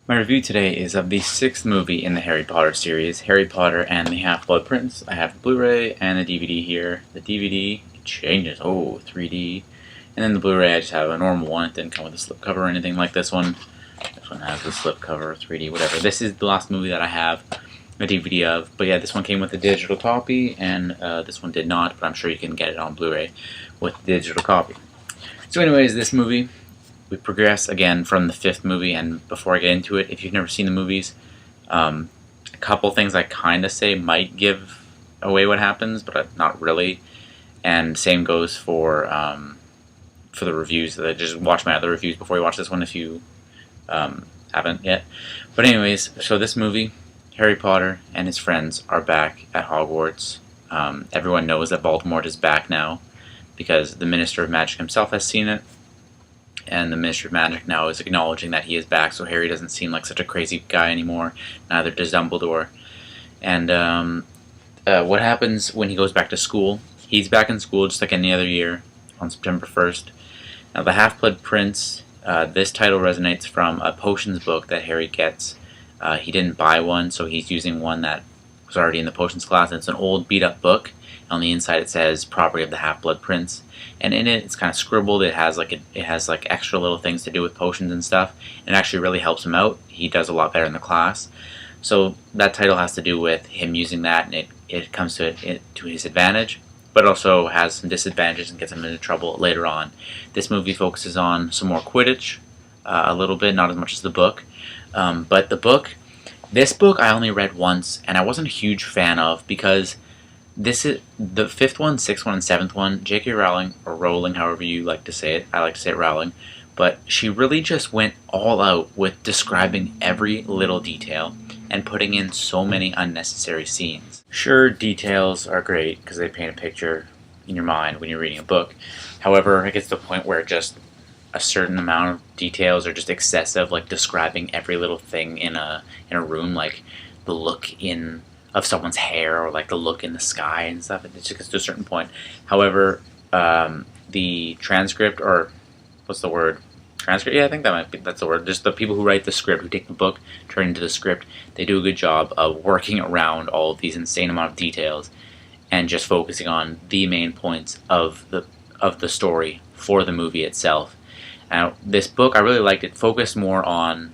My review today is of the sixth movie in the Harry Potter series, Harry Potter and the Half-Blood Prince. I have the Blu-ray and the DVD here. The DVD changes, 3D. And then the Blu-ray, I just have a normal one. It didn't come with a slipcover or anything like this one. This one has the slipcover, 3D, whatever. This is the last movie that I have a DVD of. But yeah, this one came with a digital copy, and this one did not, but I'm sure you can get it on Blu-ray with the digital copy. So anyways, this movie, we progress again from the fifth movie, and before I get into it, if you've never seen the movies, a couple things I kind of say might give away what happens, but not really. And same goes for the reviews. Just watch my other reviews before you watch this one if you haven't yet. But anyways, so this movie, Harry Potter and his friends are back at Hogwarts. Everyone knows that Voldemort is back now because the Minister of Magic himself has seen it. And the Ministry of Magic now is acknowledging that he is back, so Harry doesn't seem like such a crazy guy anymore. Neither does Dumbledore. And what happens when he goes back to school? He's back in school just like any other year on September 1st. Now, the Half-Blood Prince, this title resonates from a potions book that Harry gets. He didn't buy one, so he's using one that was already in the potions class. And it's an old, beat-up book. On the inside, it says "Property of the Half-Blood Prince," and in it, it's kind of scribbled. It has like extra little things to do with potions and stuff. And it actually really helps him out. He does a lot better in the class. So that title has to do with him using that, and it comes to his advantage, but also has some disadvantages and gets him into trouble later on. This movie focuses on some more Quidditch, a little bit, not as much as the book, but this book I only read once, and I wasn't a huge fan of because. This is the fifth one, sixth one, and seventh one. J.K. Rowling, or Rowling, however you like to say it. I like to say it Rowling. But she really just went all out with describing every little detail and putting in so many unnecessary scenes. Sure, details are great because they paint a picture in your mind when you're reading a book. However, it gets to the point where just a certain amount of details are just excessive, like describing every little thing in a room, like the look of someone's hair, or like the look in the sky and stuff. It just gets to a certain point. However, the transcript, or what's the word? Transcript? Yeah, I think that's the word. Just the people who write the script, who take the book, turn it into the script, they do a good job of working around all of these insane amount of details and just focusing on the main points of the story for the movie itself. Now, this book, I really liked it. Focused more on,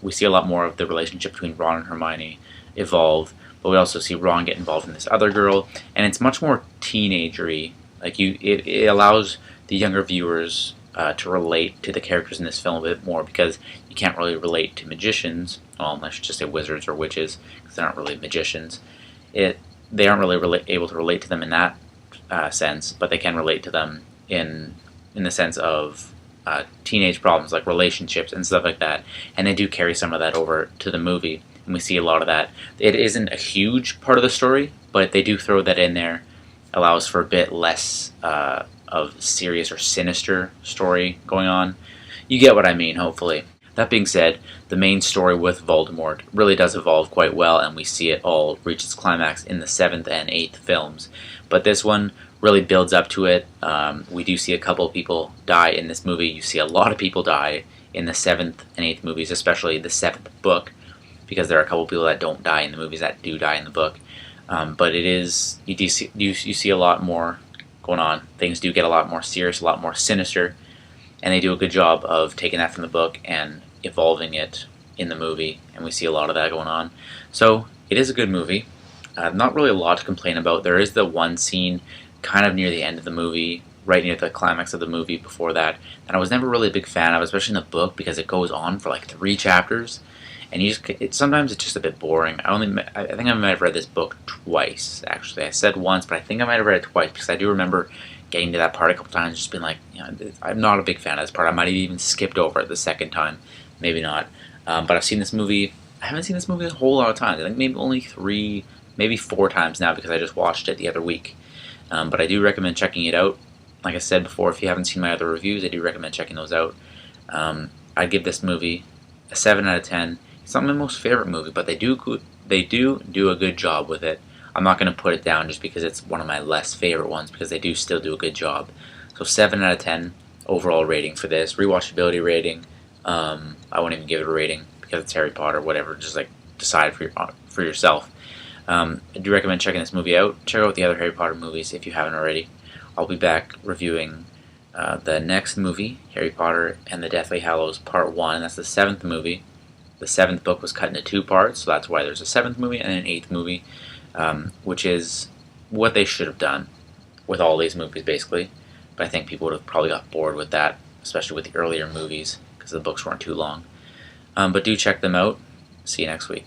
we see a lot more of the relationship between Ron and Hermione evolve. But we also see Ron get involved in this other girl, and it's much more teenagery. Like it allows the younger viewers to relate to the characters in this film a bit more, because you can't really relate to magicians, well, unless you just say wizards or witches, because they're not really magicians. They aren't really able to relate to them in that sense, but they can relate to them in the sense of teenage problems like relationships and stuff like that, and they do carry some of that over to the movie. And we see a lot of that. It isn't a huge part of the story, but they do throw that in there. Allows for a bit less of serious or sinister story going on. You get what I mean, hopefully. That being said, the main story with Voldemort really does evolve quite well, and we see it all reach its climax in the 7th and 8th films. But this one really builds up to it. We do see a couple of people die in this movie. You see a lot of people die in the 7th and 8th movies, especially the 7th book, because there are a couple people that don't die in the movies that do die in the book. But it is, you see a lot more going on. Things do get a lot more serious, a lot more sinister, and they do a good job of taking that from the book and evolving it in the movie, and we see a lot of that going on. So it is a good movie. Not really a lot to complain about. There is the one scene kind of near the end of the movie, right near the climax of the movie before that, and I was never really a big fan of, especially in the book, because it goes on for like 3 chapters. And sometimes it's just a bit boring. I think I might have read this book twice, actually. I said once, but I think I might have read it twice, because I do remember getting to that part a couple times, just being like, I'm not a big fan of this part. I might have even skipped over it the second time. Maybe not. But I've seen this movie. I haven't seen this movie a whole lot of times. I think maybe only 3, maybe 4 times now, because I just watched it the other week. But I do recommend checking it out. Like I said before, if you haven't seen my other reviews, I do recommend checking those out. I'd give this movie a 7 out of 10. It's not my most favorite movie, but they do a good job with it. I'm not going to put it down just because it's one of my less favorite ones, because they do still do a good job. So 7 out of 10 overall rating for this. Rewatchability rating, I won't even give it a rating because it's Harry Potter, whatever. Just like decide for yourself. I do recommend checking this movie out. Check out the other Harry Potter movies if you haven't already. I'll be back reviewing the next movie, Harry Potter and the Deathly Hallows Part 1. That's the 7th movie. The 7th book was cut into 2 parts, so that's why there's a 7th movie and an 8th movie, which is what they should have done with all these movies, basically. But I think people would have probably got bored with that, especially with the earlier movies, because the books weren't too long. But do check them out. See you next week.